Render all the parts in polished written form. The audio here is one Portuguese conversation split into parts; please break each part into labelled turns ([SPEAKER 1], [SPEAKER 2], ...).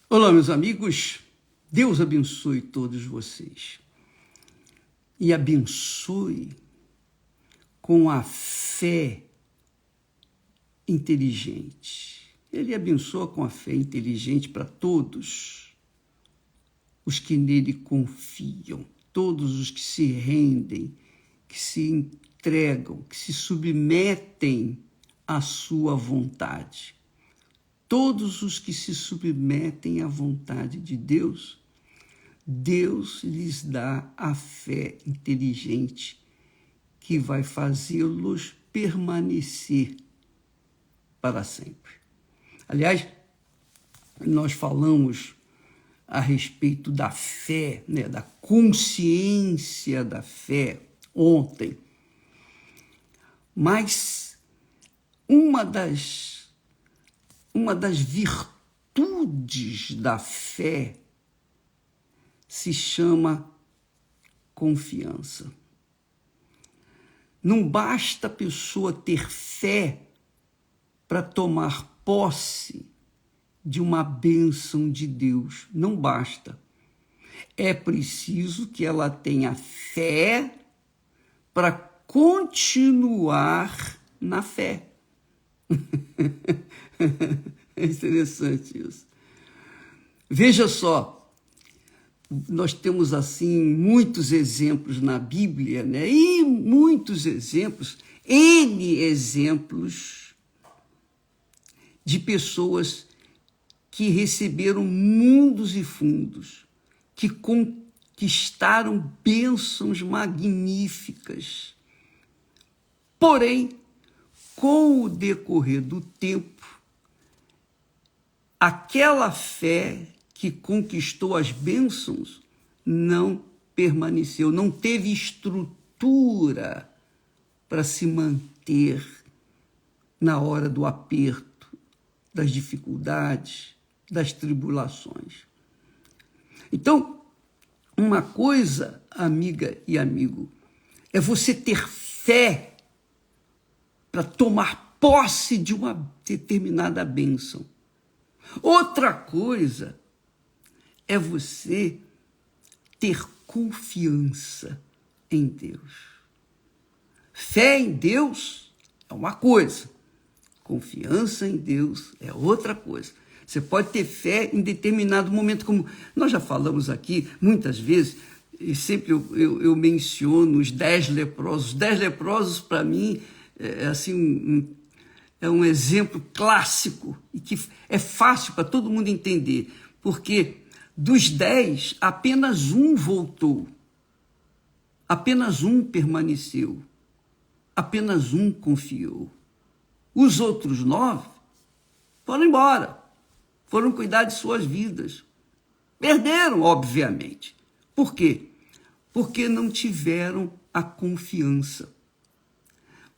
[SPEAKER 1] Olá, meus amigos. Deus abençoe todos vocês. E abençoe com a fé inteligente. Ele abençoa com a fé inteligente para todos os que nele confiam, todos os que se rendem, que se entregam, que se submetem à sua vontade. Todos os que se submetem à vontade de Deus, Deus lhes dá a fé inteligente que vai fazê-los permanecer para sempre. Aliás, nós falamos a respeito da fé, da consciência da fé ontem, mas uma das virtudes da fé se chama confiança. Não basta a pessoa ter fé para tomar posse de uma bênção de Deus. Não basta. É preciso que ela tenha fé para continuar na fé. É interessante isso. Veja só, nós temos assim muitos exemplos na Bíblia, E muitos exemplos, N exemplos de pessoas que receberam mundos e fundos, que conquistaram bênçãos magníficas. Porém, com o decorrer do tempo, aquela fé que conquistou as bênçãos não permaneceu, não teve estrutura para se manter na hora do aperto, das dificuldades, das tribulações. Então, uma coisa, amiga e amigo, é você ter fé para tomar posse de uma determinada bênção. Outra coisa é você ter confiança em Deus. Fé em Deus é uma coisa, confiança em Deus é outra coisa. Você pode ter fé em determinado momento, como nós já falamos aqui muitas vezes, e sempre eu menciono os 10 leprosos. Os 10 leprosos, para mim, é assim é um exemplo clássico e que é fácil para todo mundo entender, porque dos 10, apenas um voltou, apenas um permaneceu, apenas um confiou. Os outros 9 foram embora, foram cuidar de suas vidas. Perderam, obviamente. Por quê? Porque não tiveram a confiança.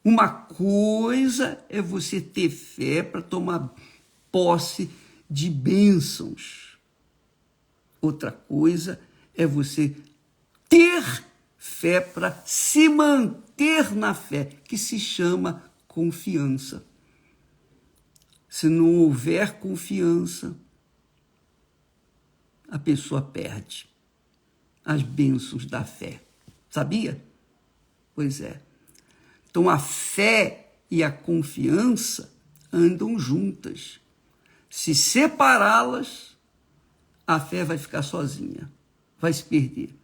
[SPEAKER 1] Uma coisa é você ter fé para tomar posse de bênçãos. Outra coisa é você ter fé para se manter na fé, que se chama confiança. Se não houver confiança, a pessoa perde as bênçãos da fé. Sabia? Pois é. Então, a fé e a confiança andam juntas. Se separá-las, a fé vai ficar sozinha, vai se perder.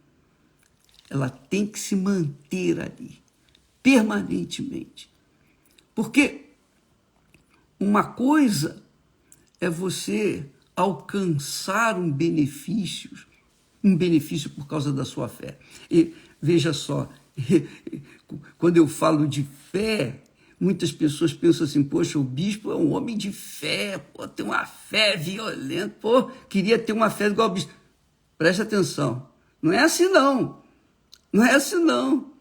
[SPEAKER 1] Ela tem que se manter ali, permanentemente. Porque uma coisa é você alcançar um benefício por causa da sua fé. E veja só, quando eu falo de fé, muitas pessoas pensam assim, poxa, o bispo é um homem de fé, tem uma fé violenta, queria ter uma fé igual ao bispo. Presta atenção, não é assim não, não é assim não.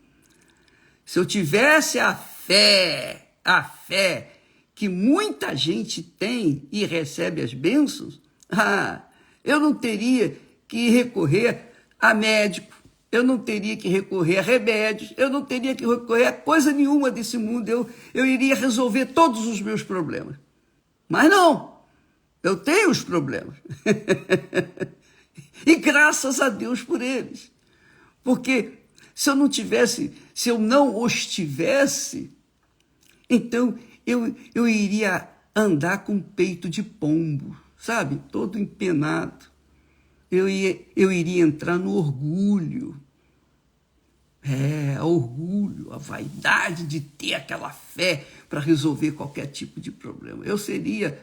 [SPEAKER 1] Se eu tivesse a fé que muita gente tem e recebe as bênçãos, eu não teria que recorrer a médico, eu não teria que recorrer a remédios, eu não teria que recorrer a coisa nenhuma desse mundo, eu iria resolver todos os meus problemas. Mas não, Eu tenho os problemas. E graças a Deus por eles. Porque se eu não os tivesse, então eu iria andar com peito de pombo, sabe? Todo empenado. Eu iria entrar no orgulho. Orgulho, a vaidade de ter aquela fé para resolver qualquer tipo de problema. Eu seria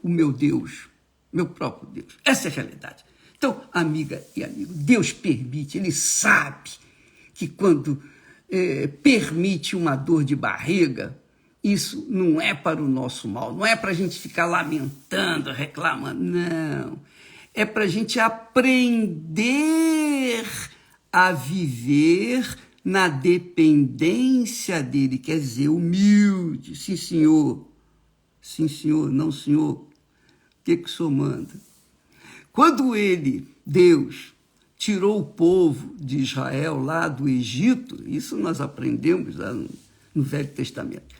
[SPEAKER 1] o meu Deus, meu próprio Deus. Essa é a realidade. Então, amiga e amigo, Deus permite, Ele sabe que quando permite uma dor de barriga, isso não é para o nosso mal, não é para a gente ficar lamentando, reclamando, não. É para a gente aprender a viver na dependência dele, quer dizer, humilde. Sim, senhor. Sim, senhor. Não, senhor. O que o senhor manda? Quando Deus, tirou o povo de Israel lá do Egito, isso nós aprendemos lá no Velho Testamento.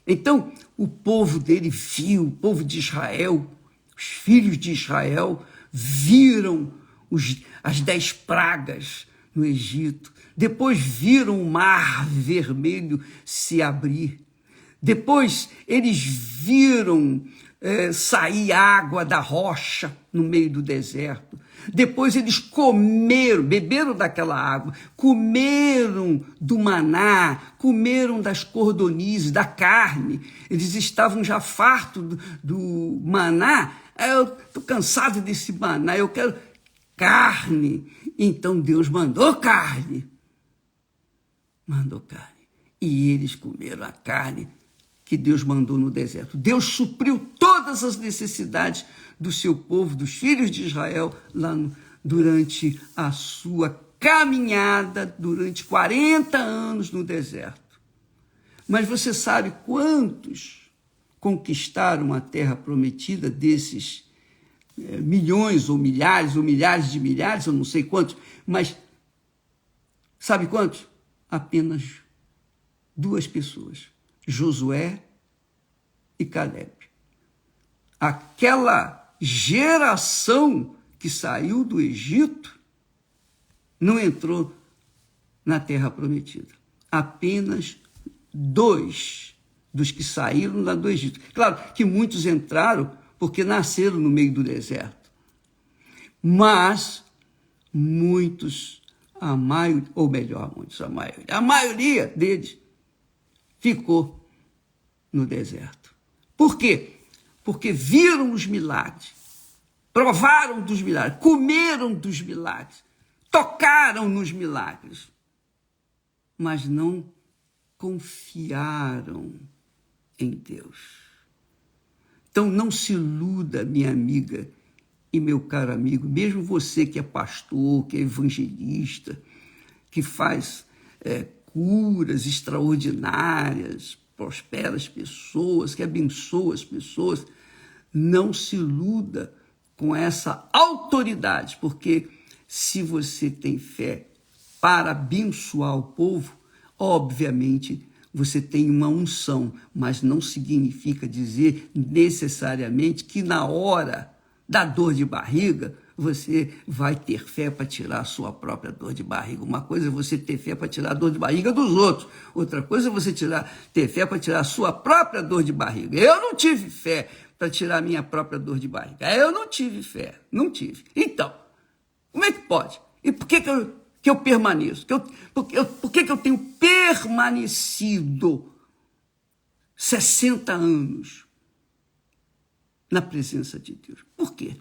[SPEAKER 1] Então, o povo dele viu, o povo de Israel, os filhos de Israel, viram as 10 pragas no Egito. Depois viram o mar vermelho se abrir. Depois eles viram sair água da rocha no meio do deserto. Depois eles beberam daquela água, comeram do maná, comeram das cordonizes, da carne. Eles estavam já fartos do maná. Eu estou cansado desse maná, eu quero carne. Então Deus mandou carne. Mandou carne. E eles comeram a carne que Deus mandou no deserto. Deus supriu todas as necessidades do seu povo, dos filhos de Israel, lá durante a sua caminhada, durante 40 anos no deserto. Mas você sabe quantos conquistaram a terra prometida desses milhões ou milhares de milhares, eu não sei quantos, mas sabe quantos? Apenas 2 pessoas, Josué e Caleb. Aquela geração que saiu do Egito não entrou na terra prometida. Apenas 2 dos que saíram lá do Egito. Claro que muitos entraram porque nasceram no meio do deserto. Mas muitos, a maioria deles ficou no deserto. Por quê? Porque viram os milagres, provaram dos milagres, comeram dos milagres, tocaram nos milagres, mas não confiaram em Deus. Então não se iluda, minha amiga e meu caro amigo, mesmo você que é pastor, que é evangelista, que faz curas extraordinárias, prospera as pessoas, que abençoa as pessoas, não se iluda com essa autoridade, porque se você tem fé para abençoar o povo, obviamente você tem uma unção, mas não significa dizer necessariamente que na hora da dor de barriga você vai ter fé para tirar a sua própria dor de barriga. Uma coisa é você ter fé para tirar a dor de barriga dos outros. Outra coisa é você ter fé para tirar a sua própria dor de barriga. Eu não tive fé para tirar a minha própria dor de barriga. Eu não tive fé. Não tive. Então, como é que pode? E por que eu permaneço? Por que eu tenho permanecido 60 anos na presença de Deus? Por quê?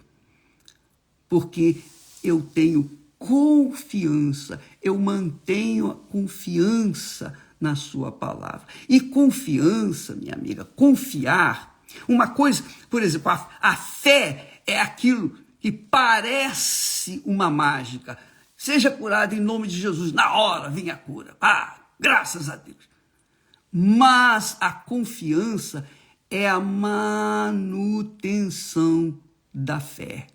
[SPEAKER 1] Porque eu tenho confiança, eu mantenho a confiança na sua palavra. E confiança, minha amiga, confiar, uma coisa, por exemplo, a fé é aquilo que parece uma mágica. Seja curado em nome de Jesus, na hora vem a cura. Graças a Deus. Mas a confiança é a manutenção da fé.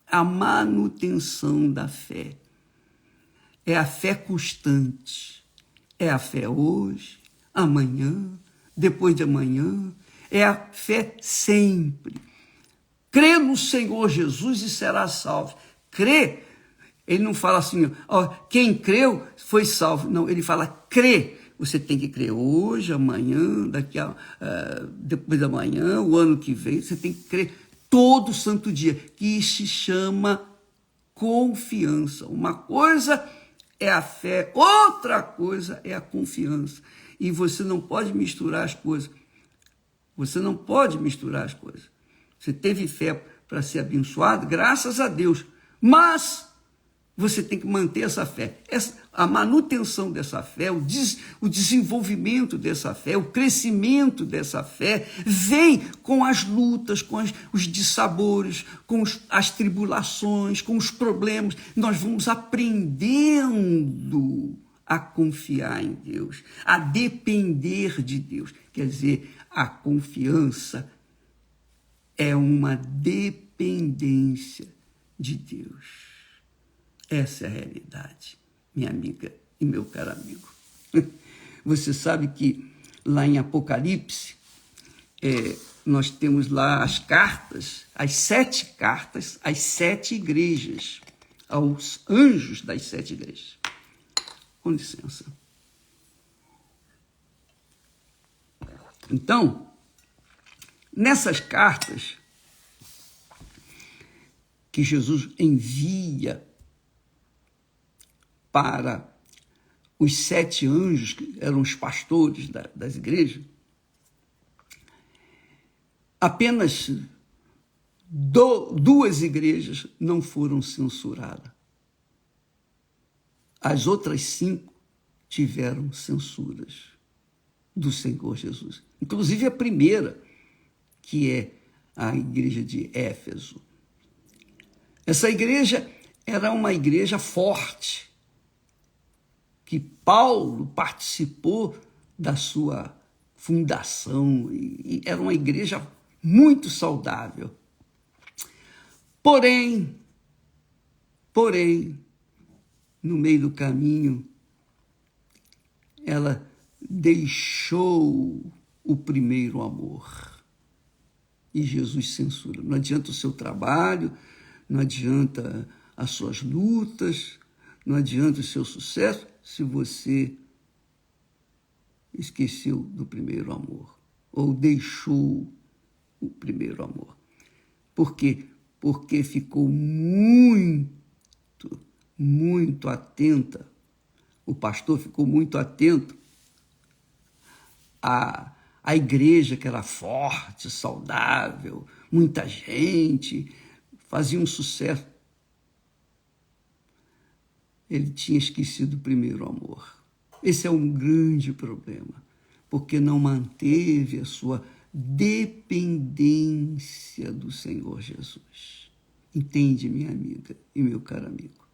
[SPEAKER 1] A manutenção da fé. É a fé constante. É a fé hoje, amanhã, depois de amanhã. É a fé sempre. crê no Senhor Jesus e será salvo. Crê. Ele não fala assim, ó, quem creu foi salvo. Não, ele fala crê. Você tem que crer hoje, amanhã, depois da manhã, o ano que vem. Você tem que crer todo santo dia, que se chama confiança. Uma coisa é a fé, outra coisa é a confiança. E você não pode misturar as coisas. Você não pode misturar as coisas. Você teve fé para ser abençoado, graças a Deus. Mas você tem que manter essa fé. A manutenção dessa fé, o desenvolvimento dessa fé, o crescimento dessa fé, vem com as lutas, com os dissabores, com as tribulações, com os problemas. Nós vamos aprendendo a confiar em Deus, a depender de Deus. Quer dizer, a confiança é uma dependência de Deus. Essa é a realidade, minha amiga e meu caro amigo. Você sabe que lá em Apocalipse, nós temos lá as cartas, as 7 cartas, às 7 igrejas, aos anjos das 7 igrejas. Com licença. Então, nessas cartas que Jesus envia para os 7 anjos, que eram os pastores das igrejas, apenas 2 igrejas não foram censuradas. As outras 5 tiveram censuras do Senhor Jesus. Inclusive a primeira, que é a igreja de Éfeso. Essa igreja era uma igreja forte, que Paulo participou da sua fundação, e era uma igreja muito saudável. Porém, no meio do caminho, ela deixou o primeiro amor. E Jesus censura. Não adianta o seu trabalho, não adianta as suas lutas, não adianta o seu sucesso, se você esqueceu do primeiro amor, ou deixou o primeiro amor. Por quê? Porque ficou muito atenta, o pastor ficou muito atento à igreja, que era forte, saudável, muita gente, fazia um sucesso. Ele tinha esquecido o primeiro amor. Esse é um grande problema, porque não manteve a sua dependência do Senhor Jesus. Entende, minha amiga e meu caro amigo?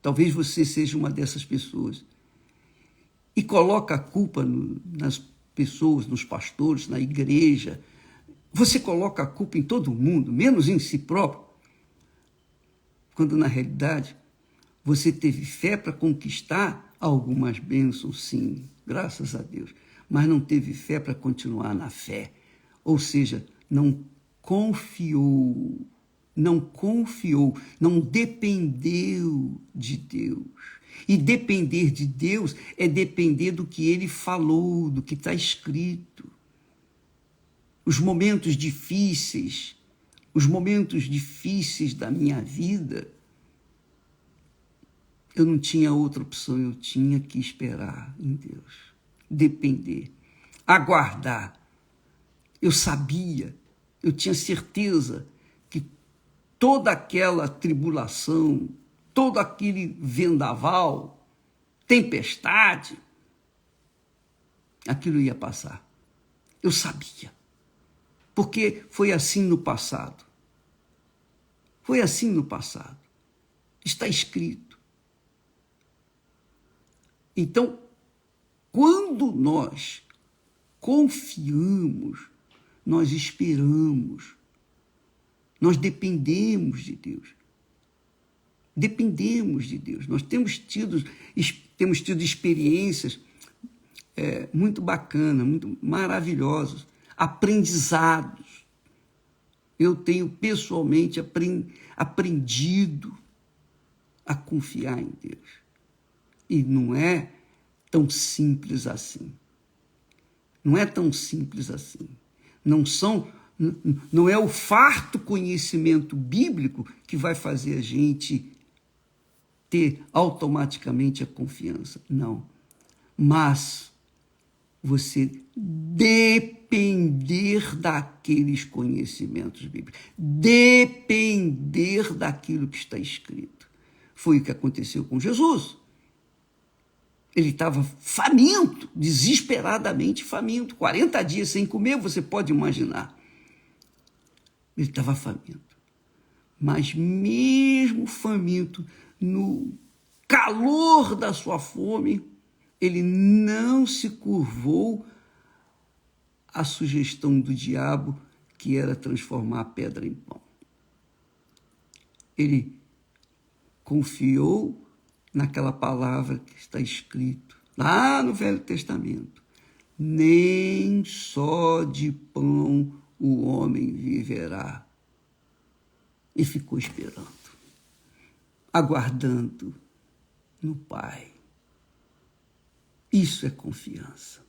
[SPEAKER 1] Talvez você seja uma dessas pessoas e coloca a culpa nas pessoas, nos pastores, na igreja. Você coloca a culpa em todo mundo, menos em si próprio, quando na realidade você teve fé para conquistar algumas bênçãos, sim, graças a Deus, mas não teve fé para continuar na fé. Ou seja, não confiou, não dependeu de Deus. E depender de Deus é depender do que Ele falou, do que está escrito. Os momentos difíceis da minha vida, eu não tinha outra opção, eu tinha que esperar em Deus, depender, aguardar. Eu sabia, eu tinha certeza que toda aquela tribulação, todo aquele vendaval, tempestade, aquilo ia passar. Eu sabia, porque foi assim no passado. Foi assim no passado. Está escrito. Então, quando nós confiamos, nós esperamos, nós dependemos de Deus. Dependemos de Deus. Nós temos tido experiências muito bacanas, muito maravilhosas, aprendizados Eu tenho pessoalmente aprendido a confiar em Deus. E não é tão simples assim. Não é tão simples assim. Não é o farto conhecimento bíblico que vai fazer a gente ter automaticamente a confiança. Não. Mas você depender daqueles conhecimentos bíblicos, depender daquilo que está escrito. Foi o que aconteceu com Jesus. Ele estava faminto, desesperadamente faminto, 40 dias sem comer, você pode imaginar. Ele estava faminto. Mas mesmo faminto, no calor da sua fome, ele não se curvou à sugestão do diabo, que era transformar a pedra em pão. Ele confiou naquela palavra que está escrito lá no Velho Testamento: nem só de pão o homem viverá. E ficou esperando, aguardando no Pai. Isso é confiança,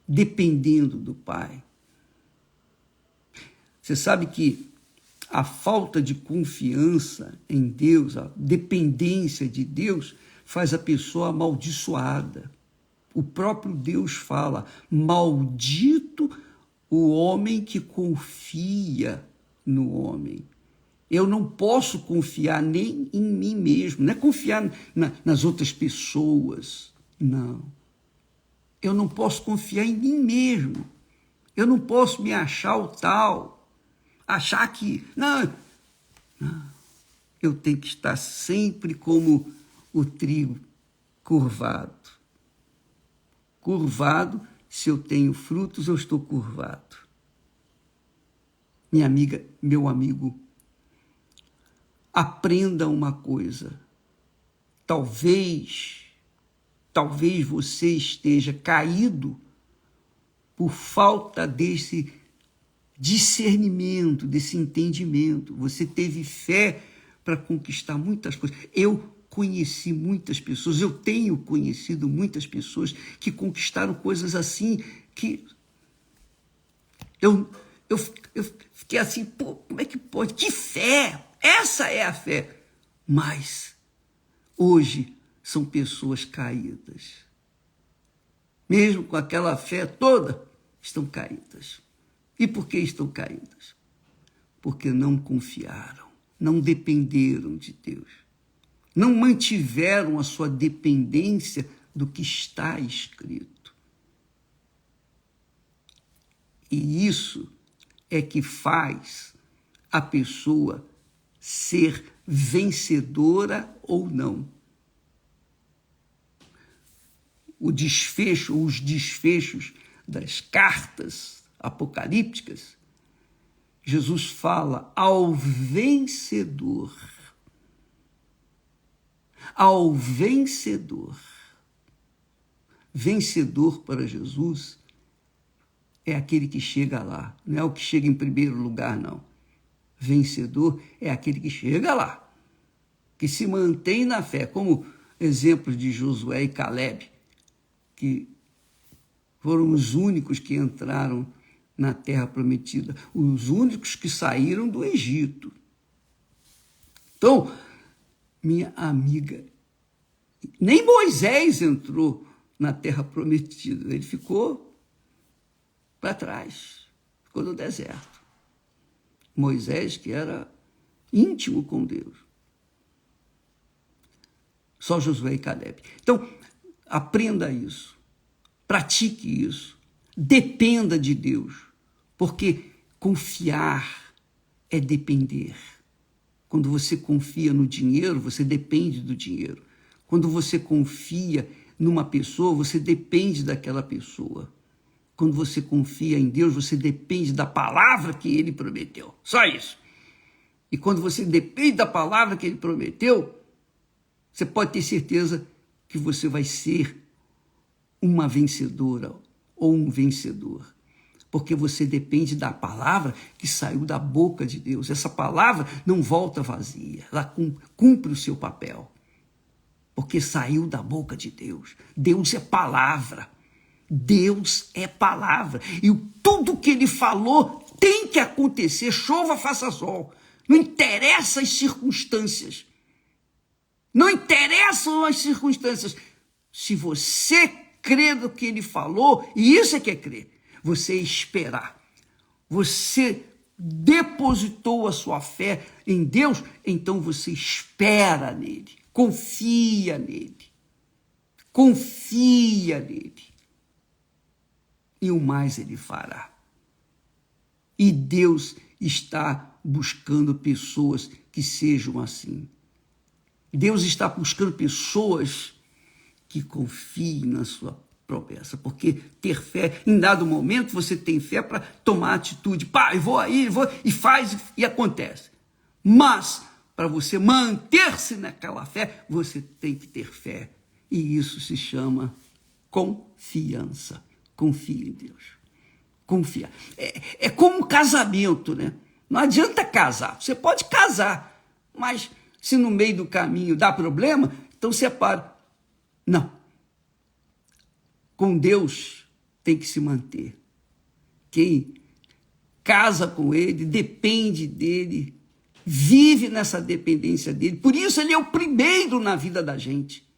[SPEAKER 1] dependendo do Pai. Você sabe que a falta de confiança em Deus, a dependência de Deus, faz a pessoa amaldiçoada. O próprio Deus fala: maldito o homem que confia no homem. Eu não posso confiar nem em mim mesmo, não é confiar nas outras pessoas, não. Eu não posso confiar em mim mesmo. Eu não posso me achar o tal, achar que... Não. Eu tenho que estar sempre como o trigo curvado. Curvado, se eu tenho frutos, eu estou curvado. Minha amiga, meu amigo, aprenda uma coisa. Talvez você esteja caído por falta desse discernimento, desse entendimento. Você teve fé para conquistar muitas coisas. Eu conheci muitas pessoas, eu tenho conhecido muitas pessoas que conquistaram coisas assim que eu fiquei assim, pô, como é que pode? Que fé! Essa é a fé. Mas hoje são pessoas caídas. Mesmo com aquela fé toda, estão caídas. E por que estão caídas? Porque não confiaram, não dependeram de Deus. Não mantiveram a sua dependência do que está escrito. E isso é que faz a pessoa ser vencedora ou não. Os desfechos das cartas apocalípticas, Jesus fala ao vencedor. Ao vencedor. Vencedor para Jesus é aquele que chega lá, não é o que chega em primeiro lugar, não. Vencedor é aquele que chega lá, que se mantém na fé, como exemplos de Josué e Caleb, que foram os únicos que entraram na terra prometida, os únicos que saíram do Egito. Então, minha amiga, nem Moisés entrou na terra prometida, ele ficou para trás, ficou no deserto. Moisés, que era íntimo com Deus. Só Josué e Caleb. Então, aprenda isso, pratique isso, dependa de Deus, porque confiar é depender. Quando você confia no dinheiro, você depende do dinheiro. Quando você confia numa pessoa, você depende daquela pessoa. Quando você confia em Deus, você depende da palavra que Ele prometeu. Só isso. E quando você depende da palavra que Ele prometeu, você pode ter certeza que você vai ser uma vencedora ou um vencedor. porque você depende da palavra que saiu da boca de Deus. Essa palavra não volta vazia, ela cumpre o seu papel, porque saiu da boca de Deus. Deus é palavra. Deus é palavra. E tudo que ele falou tem que acontecer, chova, faça sol. Não interessa as circunstâncias. Não interessam as circunstâncias. Se você crê no que ele falou, e isso é que é crer, você esperar. Você depositou a sua fé em Deus, então você espera nele, confia nele. Confia nele. E o mais ele fará. E Deus está buscando pessoas que sejam assim. Deus está buscando pessoas que confiem na sua promessa, porque ter fé, em dado momento você tem fé para tomar atitude. Pá, eu vou aí, e faz, e acontece. Mas, para você manter-se naquela fé, você tem que ter fé. E isso se chama confiança. Confia em Deus. Confia. É como um casamento, né? Não adianta casar. Você pode casar, mas se no meio do caminho dá problema, então separa. Não. Com Deus tem que se manter. Quem casa com ele, depende dele, vive nessa dependência dele. Por isso ele é o primeiro na vida da gente.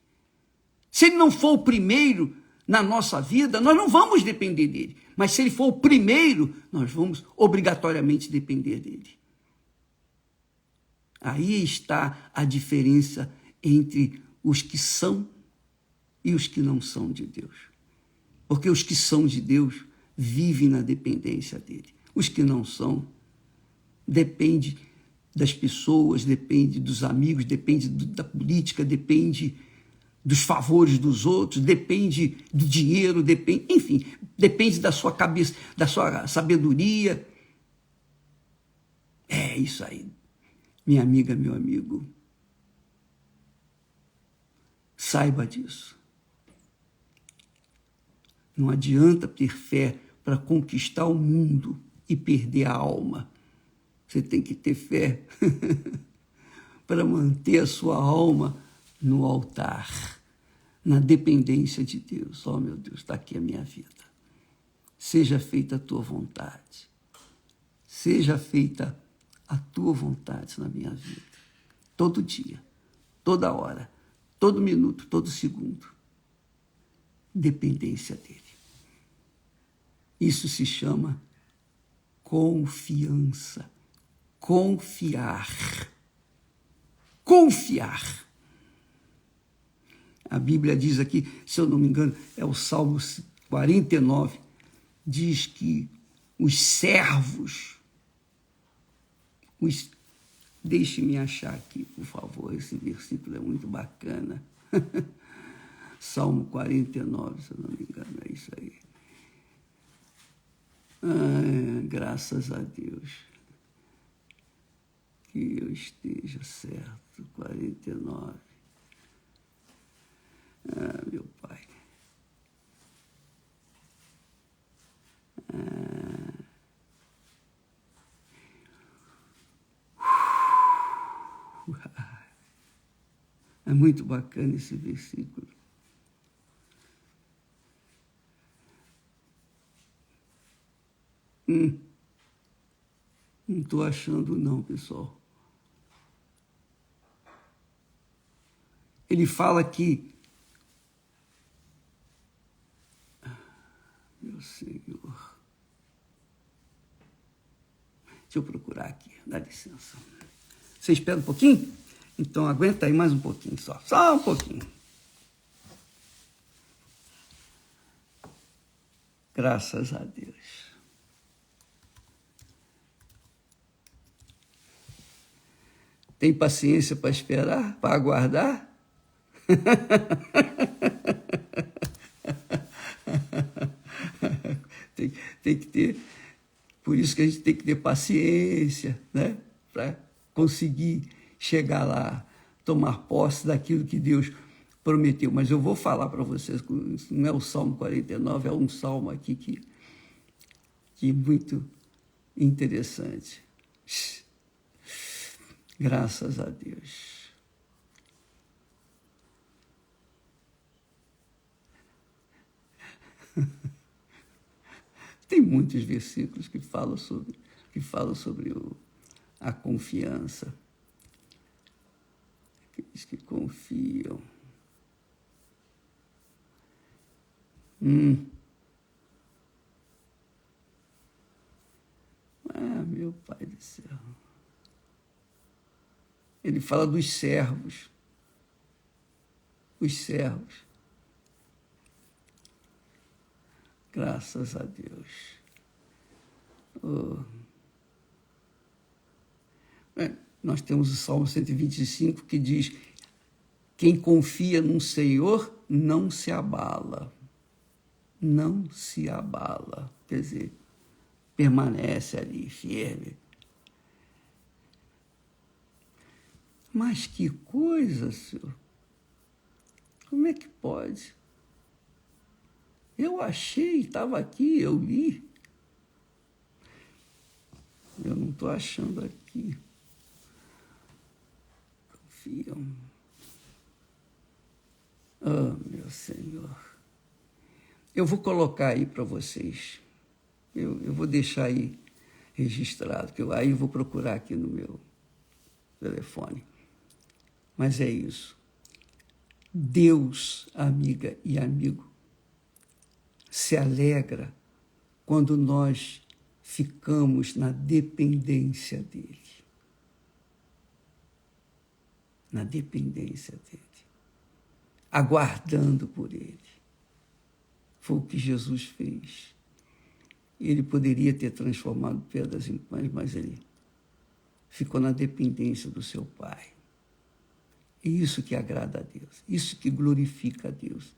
[SPEAKER 1] Se ele não for o primeiro na nossa vida, nós não vamos depender dele. Mas se ele for o primeiro, nós vamos obrigatoriamente depender dele. Aí está a diferença entre os que são e os que não são de Deus. Porque os que são de Deus vivem na dependência dele. Os que não são, depende das pessoas, depende dos amigos, depende da política, depende dos favores dos outros, depende do dinheiro, depende, enfim, depende da sua cabeça, da sua sabedoria. É isso aí, minha amiga, meu amigo. Saiba disso. Não adianta ter fé para conquistar o mundo e perder a alma. Você tem que ter fé para manter a sua alma no altar, na dependência de Deus. Oh, meu Deus, está aqui a minha vida. Seja feita a tua vontade. Seja feita a tua vontade na minha vida. Todo dia, toda hora, todo minuto, todo segundo. Dependência dele. Isso se chama confiança. Confiar. Confiar. A Bíblia diz aqui, se eu não me engano, é o Salmo 49, diz que os servos, deixe-me achar aqui, por favor, esse versículo é muito bacana. Salmo 49, se eu não me engano, é isso aí. Graças a Deus que eu esteja certo. 49. Meu Pai. É muito bacana esse versículo. Não estou achando não, pessoal. Ele fala que, meu Senhor, deixa eu procurar aqui, dá licença. Você espera um pouquinho? Então aguenta aí mais um pouquinho só um pouquinho. Graças a Deus. Tem paciência para esperar, para aguardar? tem que ter, por isso que a gente tem que ter paciência, né? Para conseguir chegar lá, tomar posse daquilo que Deus prometeu. Mas eu vou falar para vocês, não é o Salmo 49, é um salmo aqui que Que muito interessante. Graças a Deus. Tem muitos versículos que falam sobre a confiança. Aqueles que confiam. Ah, meu Pai do céu. Ele fala dos servos. Os servos. Graças a Deus. Oh. Nós temos o Salmo 125 que diz: quem confia no Senhor não se abala. Não se abala. Quer dizer, permanece ali, firme. Mas que coisa, Senhor. Como é que pode? Eu achei, estava aqui, eu li. Eu não estou achando aqui. Confiam. Oh, meu Senhor. Eu vou colocar aí para vocês. Eu vou deixar aí registrado, que aí eu vou procurar aqui no meu telefone. Mas é isso. Deus, amiga e amigo, se alegra quando nós ficamos na dependência dele. Na dependência dele. Aguardando por ele. Foi o que Jesus fez. Ele poderia ter transformado pedras em pães, mas ele ficou na dependência do seu Pai. É isso que agrada a Deus, isso que glorifica a Deus.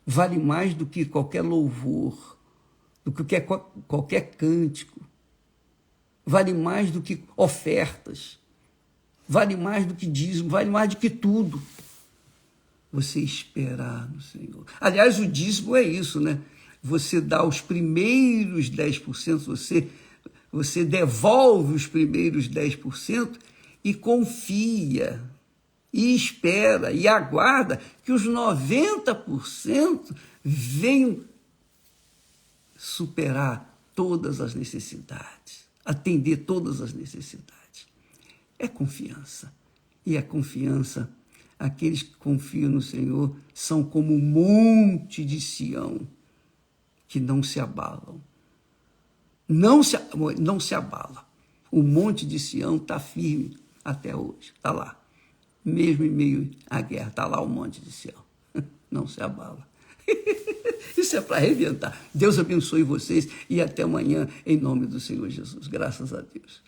[SPEAKER 1] Vale mais do que qualquer louvor, do que qualquer cântico. Vale mais do que ofertas. Vale mais do que dízimo, vale mais do que tudo. Você esperar no Senhor. Aliás, o dízimo é isso, né? Você dá os primeiros 10%, você devolve os primeiros 10% e confia, e espera, e aguarda que os 90% venham superar todas as necessidades, atender todas as necessidades. É confiança. E a confiança, aqueles que confiam no Senhor são como um monte de Sião, que não se abalam. Não se abala. O monte de Sião está firme até hoje, está lá. Mesmo em meio à guerra, está lá o monte de Sião. Não se abala. Isso é para arrebentar. Deus abençoe vocês e até amanhã, em nome do Senhor Jesus. Graças a Deus.